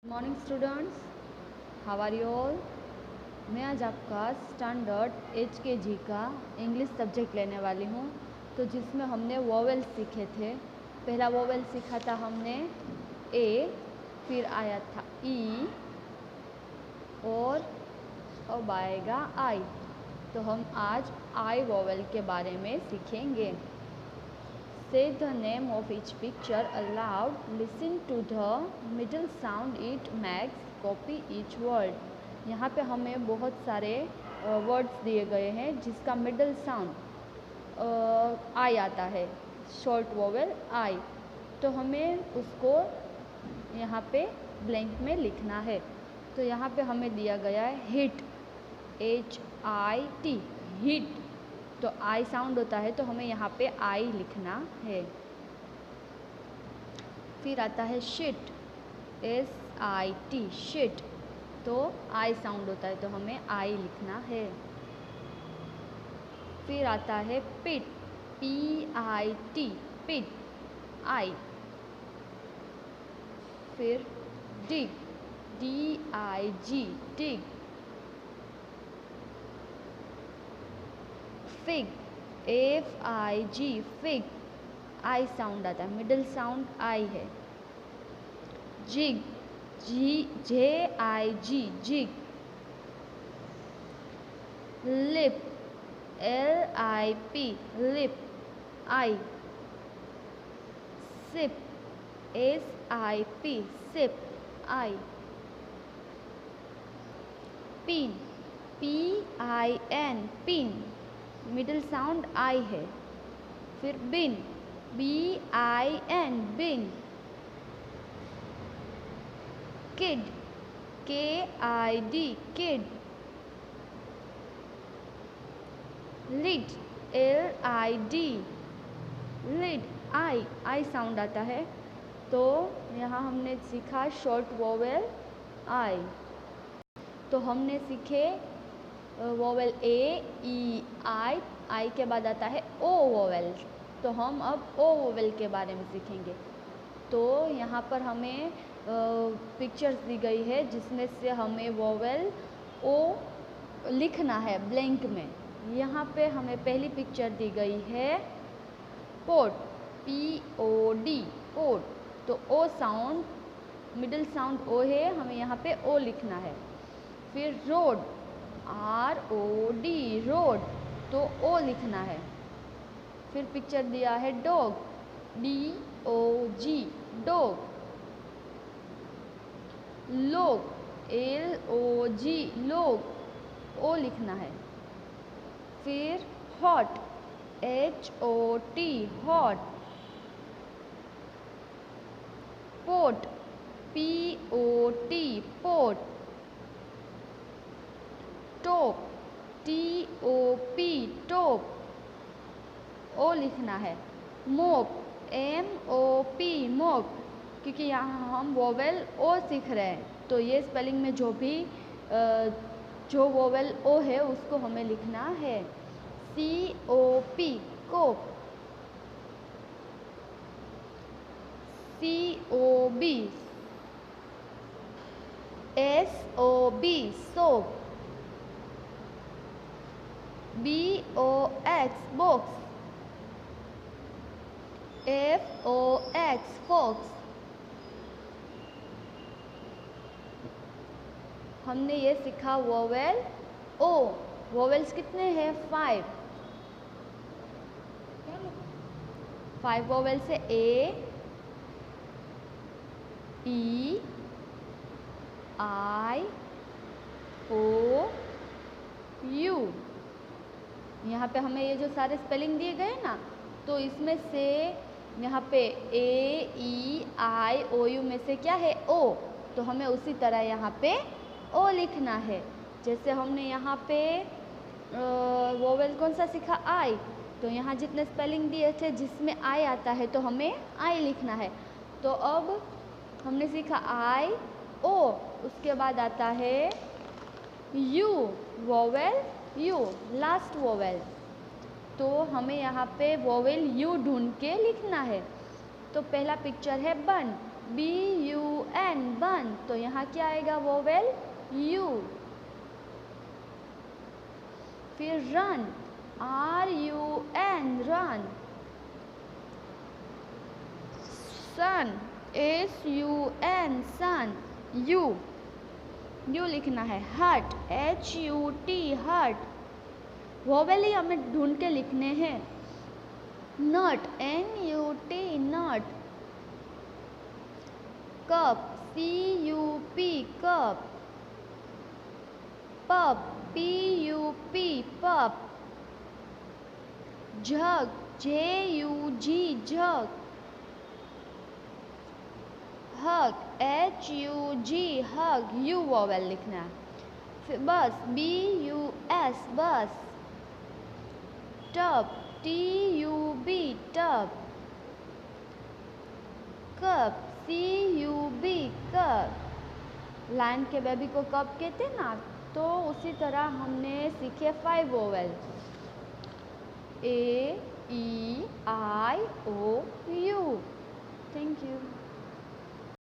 Morning students, how are you all. मैं आज आपका स्टैंडर्ड HKG का इंग्लिश सब्जेक्ट लेने वाली हूँ, तो जिसमें हमने वोवेल सीखे थे। पहला वोवेल सीखा था हमने ए, फिर आया था ई और अब आएगा आई। तो हम आज आई वोवेल के बारे में सीखेंगे। Say the name of each picture aloud. Listen to the middle sound it makes. Copy each word. यहाँ पे हमें बहुत सारे वर्ड्स दिए गए हैं जिसका मिडल साउंड आई आता है, शॉर्ट वोवेल आई। तो हमें उसको यहाँ पे ब्लैंक में लिखना है। तो यहाँ पे हमें दिया गया है हिट, HIT, हिट। तो आई साउंड होता है, तो हमें यहाँ पे आई लिखना है। फिर आता है शिट, SIT, शिट। तो आई साउंड होता है, तो हमें आई लिखना है। फिर आता है पिट, PIT, पिट, आई। फिर dig, DIG, dig. Fig, FIG, fig, I sound आता है, मिडिल साउंड आई है। Jig, JIG, jig. Lip, LIP, lip, I. Sip, SIP, sip, I. Pin, PIN, pin, middle sound I है। फिर bin, BIN, bin. Kid, KID, kid. Lid, LID, lid, I sound आता है। तो यहाँ हमने सीखा short vowel आई। तो हमने सीखे वोवेल ए, ई, आई के बाद आता है ओ वोवेल। तो हम अब ओ वोवेल के बारे में सीखेंगे। तो यहाँ पर हमें पिक्चर्स दी गई है जिसमें से हमें वोवेल ओ लिखना है ब्लैंक में। यहाँ पे हमें पहली पिक्चर दी गई है पोट, POD, पोट। तो O sound, middle sound O है, हमें यहाँ पे ओ लिखना है। फिर रोड, ROD, रोड। तो ओ लिखना है। फिर पिक्चर दिया है dog, DOG, dog. Log, LOG, log, O लिखना है। फिर hot, HOT, hot. Pot, POT, pot. Top, TOP, टोप, ओ लिखना है। मोप, MOP, मोप। क्योंकि यहाँ हम वोवेल ओ सीख रहे हैं, तो ये स्पेलिंग में जो वोवेल ओ है उसको हमें लिखना है। COP, cop. COB, SOB, sob. BOX, box. FOX, fox. हमने ये सीखा वोवेल ओ। वोवेल्स कितने हैं? 5 वोवेल्स है। A, E, I, O, U। यहाँ पे हमें ये जो सारे स्पेलिंग दिए गए ना, तो इसमें से यहाँ पे A, E, I, O, U में से क्या है? O। तो हमें उसी तरह यहाँ पे O लिखना है। जैसे हमने यहाँ पे वोवेल कौन सा सीखा? I। तो यहाँ जितने स्पेलिंग दिए थे जिसमें I आता है, तो हमें I लिखना है। तो अब हमने सीखा I, O, उसके बाद आता है U, vowel U, last vowel. तो हमें यहाँ पे वोवेल U ढूंढ के लिखना है। तो पहला पिक्चर है बन, BUN बन, तो यहाँ क्या आएगा वोवेल U। फिर run RUN run. Sun SUN sun, U लिखना है। हट HUT हट, वोवेल ही हमें ढूंढ के लिखने हैं। Nut NUT nut. Cup CUP cup. Pup PUP pup. Jug JUG jug. Hug HUG hug, U vowel लिखना है। फिर bus BUS bus. Tub TUB tub. Cub CUB cub. Lion के बेबी को कप कहते हैं ना, तो उसी तरह हमने सीखे 5 vowel. A E I O U। Thank you.